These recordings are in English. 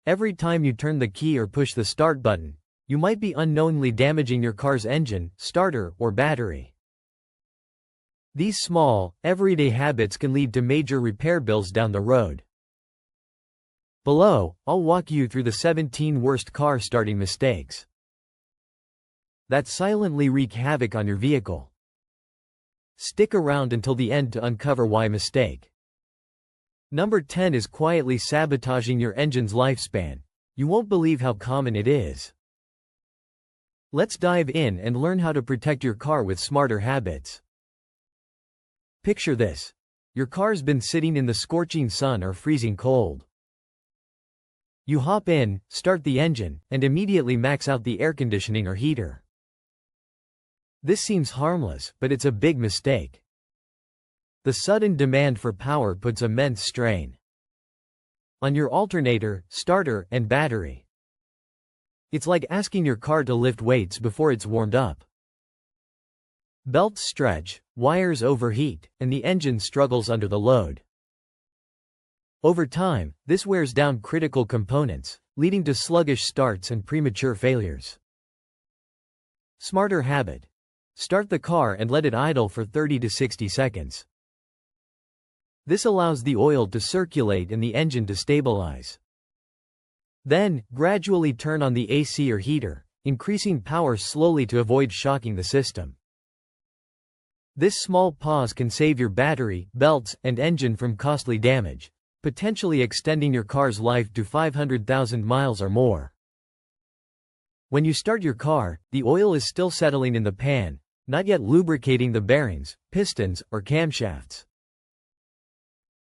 Every time you turn the key or push the start button, you might be unknowingly damaging your car's engine, starter, or battery. These small, everyday habits can lead to major repair bills down the road. Below, I'll walk you through the 17 worst car starting mistakes that silently wreak havoc on your vehicle. Stick around until the end to uncover why mistake. Number 10 is quietly sabotaging your engine's lifespan. You won't believe how common it is. Let's dive in and learn how to protect your car with smarter habits. Picture this. Your car's been sitting in the scorching sun or freezing cold. You hop in, start the engine, and immediately max out the air conditioning or heater. This seems harmless, but it's a big mistake. The sudden demand for power puts immense strain on your alternator, starter, and battery. It's like asking your car to lift weights before it's warmed up. Belts stretch, wires overheat, and the engine struggles under the load. Over time, this wears down critical components, leading to sluggish starts and premature failures. Smarter habit. Start the car and let it idle for 30 to 60 seconds. This allows the oil to circulate and the engine to stabilize. Then, gradually turn on the AC or heater, increasing power slowly to avoid shocking the system. This small pause can save your battery, belts, and engine from costly damage, potentially extending your car's life to 500,000 miles or more. When you start your car, the oil is still settling in the pan, not yet lubricating the bearings, pistons, or camshafts.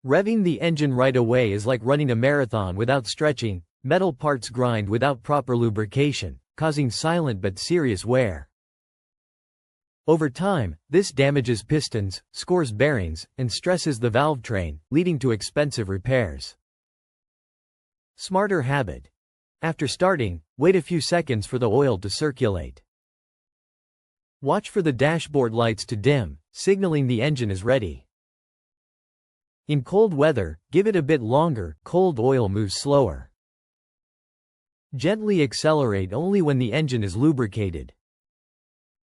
Revving the engine right away is like running a marathon without stretching. Metal parts grind without proper lubrication, causing silent but serious wear. Over time, this damages pistons, scores bearings, and stresses the valve train, leading to expensive repairs. Smarter habit. After starting, wait a few seconds for the oil to circulate. Watch for the dashboard lights to dim, signaling the engine is ready. In cold weather, give it a bit longer. Cold oil moves slower. Gently accelerate only when the engine is lubricated.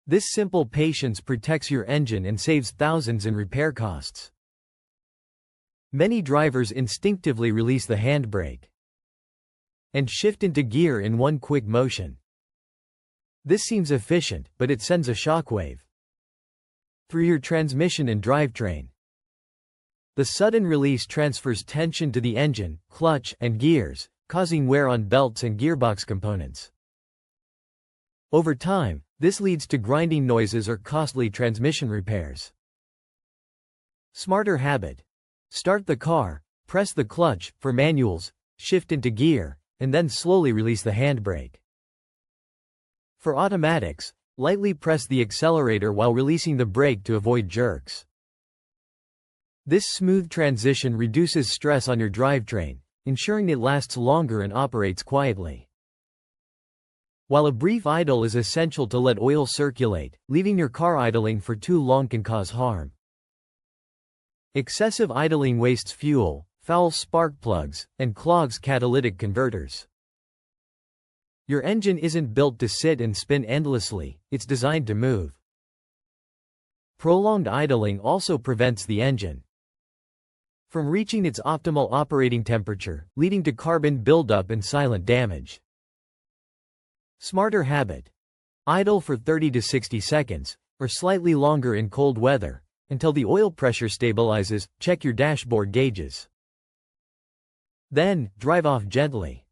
This simple patience protects your engine and saves thousands in repair costs. Many drivers instinctively release the handbrake and shift into gear in one quick motion. This seems efficient, but it sends a shockwave through your transmission and drivetrain. The sudden release transfers tension to the engine, clutch, and gears, causing wear on belts and gearbox components. Over time, this leads to grinding noises or costly transmission repairs. Smarter habit. Start the car, press the clutch for manuals, shift into gear, and then slowly release the handbrake. For automatics, lightly press the accelerator while releasing the brake to avoid jerks. This smooth transition reduces stress on your drivetrain, ensuring it lasts longer and operates quietly. While a brief idle is essential to let oil circulate, leaving your car idling for too long can cause harm. Excessive idling wastes fuel, fouls spark plugs, and clogs catalytic converters. Your engine isn't built to sit and spin endlessly, it's designed to move. Prolonged idling also prevents the engine from reaching its optimal operating temperature, leading to carbon buildup and silent damage. Smarter habit. Idle for 30 to 60 seconds, or slightly longer in cold weather, until the oil pressure stabilizes. Check your dashboard gauges. Then, drive off gently.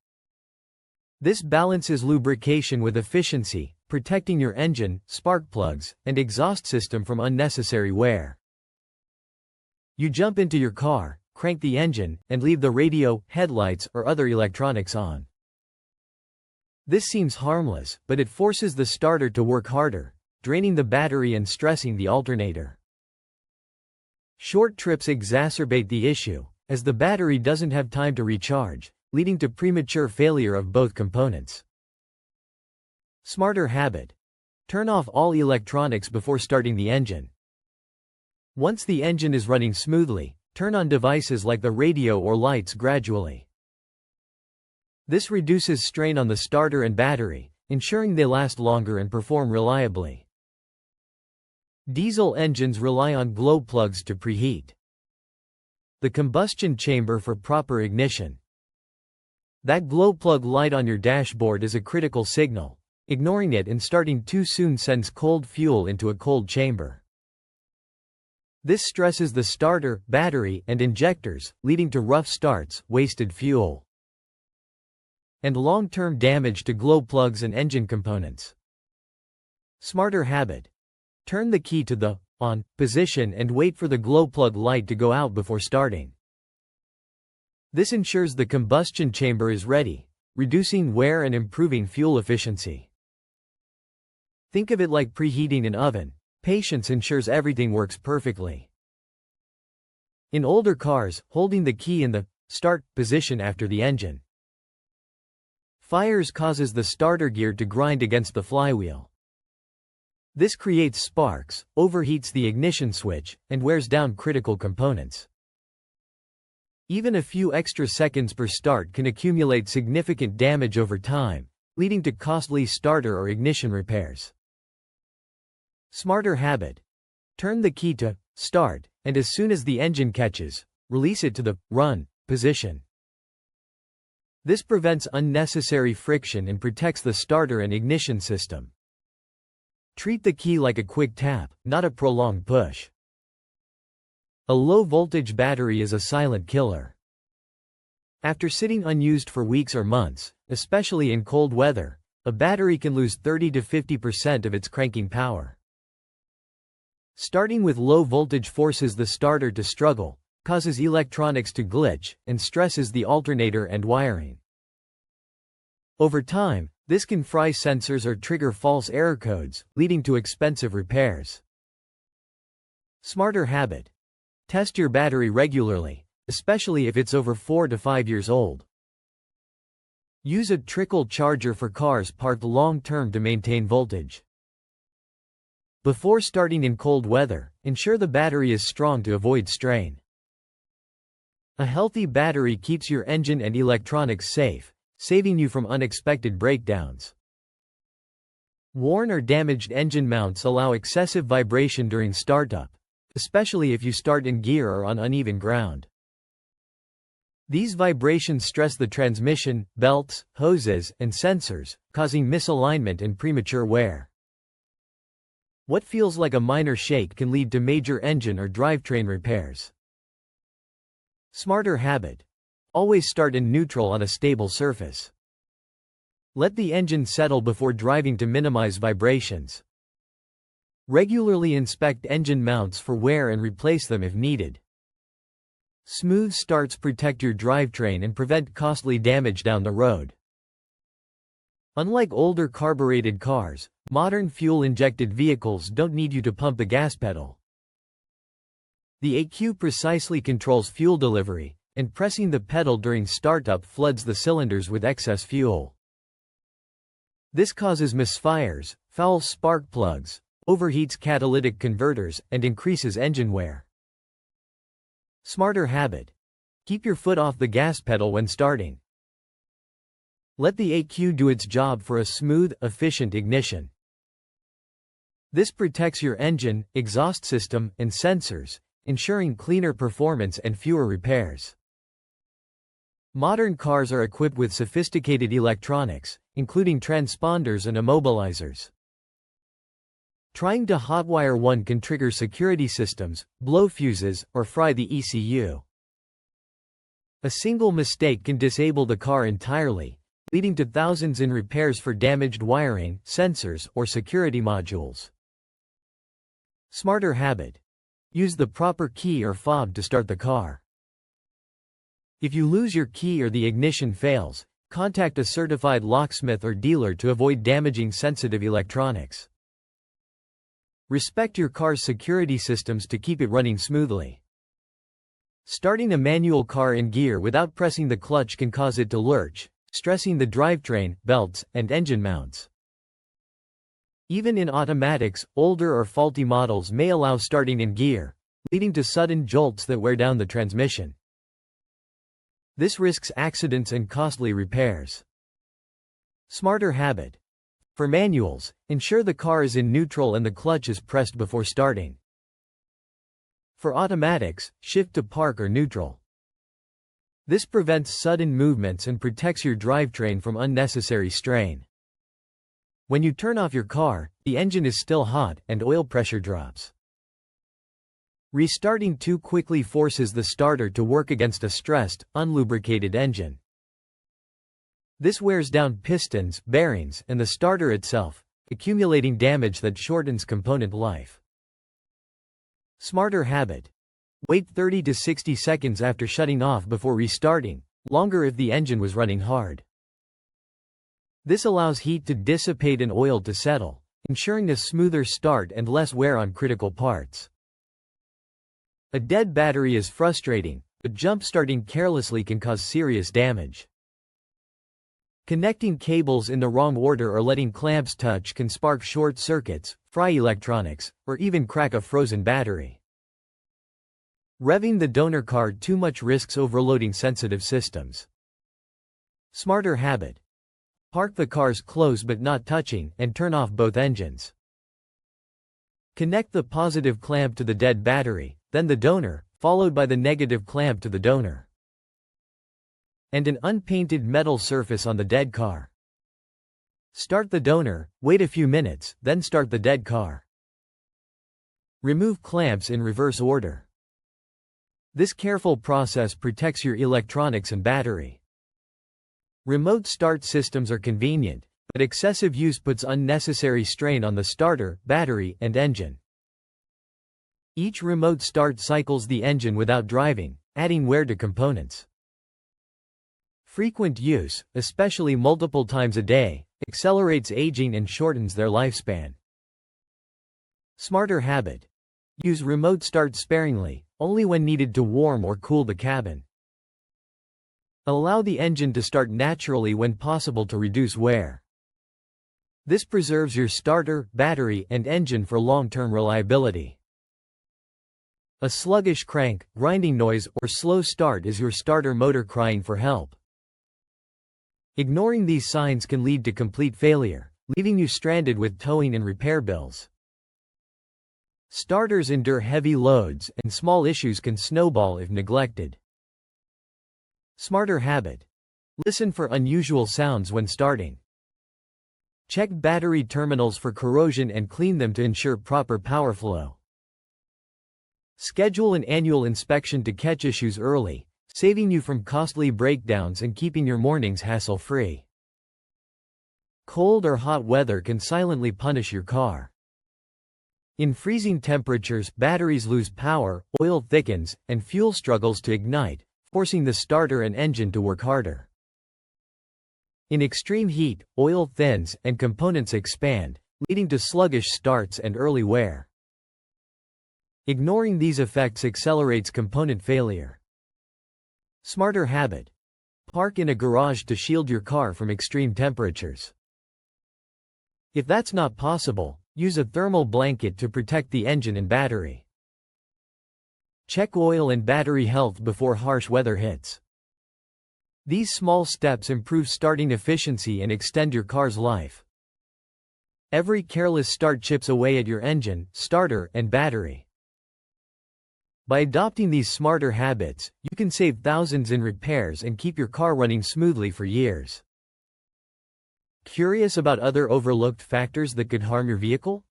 This balances lubrication with efficiency, protecting your engine, spark plugs, and exhaust system from unnecessary wear. You jump into your car, crank the engine, and leave the radio, headlights, or other electronics on. This seems harmless, but it forces the starter to work harder, draining the battery and stressing the alternator. Short trips exacerbate the issue, as the battery doesn't have time to recharge, leading to premature failure of both components. Smarter habit. Turn off all electronics before starting the engine. Once the engine is running smoothly, turn on devices like the radio or lights gradually. This reduces strain on the starter and battery, ensuring they last longer and perform reliably. Diesel engines rely on glow plugs to preheat the combustion chamber for proper ignition. That glow plug light on your dashboard is a critical signal. Ignoring it and starting too soon sends cold fuel into a cold chamber. This stresses the starter, battery, and injectors, leading to rough starts, wasted fuel, and long-term damage to glow plugs and engine components. Smarter habit. Turn the key to the on position and wait for the glow plug light to go out before starting. This ensures the combustion chamber is ready, reducing wear and improving fuel efficiency. Think of it like preheating an oven. Patience ensures everything works perfectly. In older cars, holding the key in the start position after the engine fires causes the starter gear to grind against the flywheel. This creates sparks, overheats the ignition switch, and wears down critical components. Even a few extra seconds per start can accumulate significant damage over time, leading to costly starter or ignition repairs. Smarter habit. Turn the key to start, and as soon as the engine catches, release it to the run position. This prevents unnecessary friction and protects the starter and ignition system. Treat the key like a quick tap, not a prolonged push. A low-voltage battery is a silent killer. After sitting unused for weeks or months, especially in cold weather, a battery can lose 30 to 50% of its cranking power. Starting with low voltage forces the starter to struggle, causes electronics to glitch, and stresses the alternator and wiring. Over time, this can fry sensors or trigger false error codes, leading to expensive repairs. Smarter habit. Test your battery regularly, especially if it's over 4 to 5 years old. Use a trickle charger for cars parked long-term to maintain voltage. Before starting in cold weather, ensure the battery is strong to avoid strain. A healthy battery keeps your engine and electronics safe, saving you from unexpected breakdowns. Worn or damaged engine mounts allow excessive vibration during startup, especially if you start in gear or on uneven ground. These vibrations stress the transmission, belts, hoses, and sensors, causing misalignment and premature wear. What feels like a minor shake can lead to major engine or drivetrain repairs. Smarter habit. Always start in neutral on a stable surface. Let the engine settle before driving to minimize vibrations. Regularly inspect engine mounts for wear and replace them if needed. Smooth starts protect your drivetrain and prevent costly damage down the road. Unlike older carbureted cars, modern fuel-injected vehicles don't need you to pump the gas pedal. The ECU precisely controls fuel delivery, and pressing the pedal during startup floods the cylinders with excess fuel. This causes misfires, foul spark plugs, overheats catalytic converters, and increases engine wear. Smarter habit. Keep your foot off the gas pedal when starting. Let the ECU do its job for a smooth, efficient ignition. This protects your engine, exhaust system, and sensors, ensuring cleaner performance and fewer repairs. Modern cars are equipped with sophisticated electronics, including transponders and immobilizers. Trying to hotwire one can trigger security systems, blow fuses, or fry the ECU. A single mistake can disable the car entirely, leading to thousands in repairs for damaged wiring, sensors, or security modules. Smarter habit. Use the proper key or fob to start the car. If you lose your key or the ignition fails, contact a certified locksmith or dealer to avoid damaging sensitive electronics. Respect your car's security systems to keep it running smoothly. Starting a manual car in gear without pressing the clutch can cause it to lurch, stressing the drivetrain, belts, and engine mounts. Even in automatics, older or faulty models may allow starting in gear, leading to sudden jolts that wear down the transmission. This risks accidents and costly repairs. Smarter habit. For manuals, ensure the car is in neutral and the clutch is pressed before starting. For automatics, shift to park or neutral. This prevents sudden movements and protects your drivetrain from unnecessary strain. When you turn off your car, the engine is still hot and oil pressure drops. Restarting too quickly forces the starter to work against a stressed, unlubricated engine. This wears down pistons, bearings, and the starter itself, accumulating damage that shortens component life. Smarter habit. Wait 30 to 60 seconds after shutting off before restarting, longer if the engine was running hard. This allows heat to dissipate and oil to settle, ensuring a smoother start and less wear on critical parts. A dead battery is frustrating, but jump-starting carelessly can cause serious damage. Connecting cables in the wrong order or letting clamps touch can spark short circuits, fry electronics, or even crack a frozen battery. Revving the donor card too much risks overloading sensitive systems. Smarter habit. Park the cars close but not touching, and turn off both engines. Connect the positive clamp to the dead battery, then the donor, followed by the negative clamp to the donor. And an unpainted metal surface on the dead car. Start the donor, wait a few minutes, then start the dead car. Remove clamps in reverse order. This careful process protects your electronics and battery. Remote start systems are convenient, but excessive use puts unnecessary strain on the starter, battery, and engine. Each remote start cycles the engine without driving, adding wear to components. Frequent use, especially multiple times a day, accelerates aging and shortens their lifespan. Smarter habit. Use remote start sparingly, only when needed to warm or cool the cabin. Allow the engine to start naturally when possible to reduce wear. This preserves your starter, battery, and engine for long-term reliability. A sluggish crank, grinding noise, or slow start is your starter motor crying for help. Ignoring these signs can lead to complete failure, leaving you stranded with towing and repair bills. Starters endure heavy loads, and small issues can snowball if neglected. Smarter habit. Listen for unusual sounds when starting. Check battery terminals for corrosion and clean them to ensure proper power flow. Schedule an annual inspection to catch issues early, saving you from costly breakdowns and keeping your mornings hassle-free. Cold or hot weather can silently punish your car. In freezing temperatures, batteries lose power, oil thickens, and fuel struggles to ignite, forcing the starter and engine to work harder. In extreme heat, oil thins and components expand, leading to sluggish starts and early wear. Ignoring these effects accelerates component failure. Smarter habit. Park in a garage to shield your car from extreme temperatures. If that's not possible, use a thermal blanket to protect the engine and battery. Check oil and battery health before harsh weather hits. These small steps improve starting efficiency and extend your car's life. Every careless start chips away at your engine, starter, and battery. By adopting these smarter habits, you can save thousands in repairs and keep your car running smoothly for years. Curious about other overlooked factors that could harm your vehicle?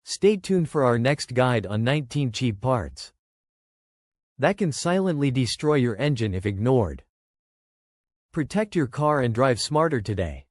Stay tuned for our next guide on 19 cheap parts that can silently destroy your engine if ignored. Protect your car and drive smarter today.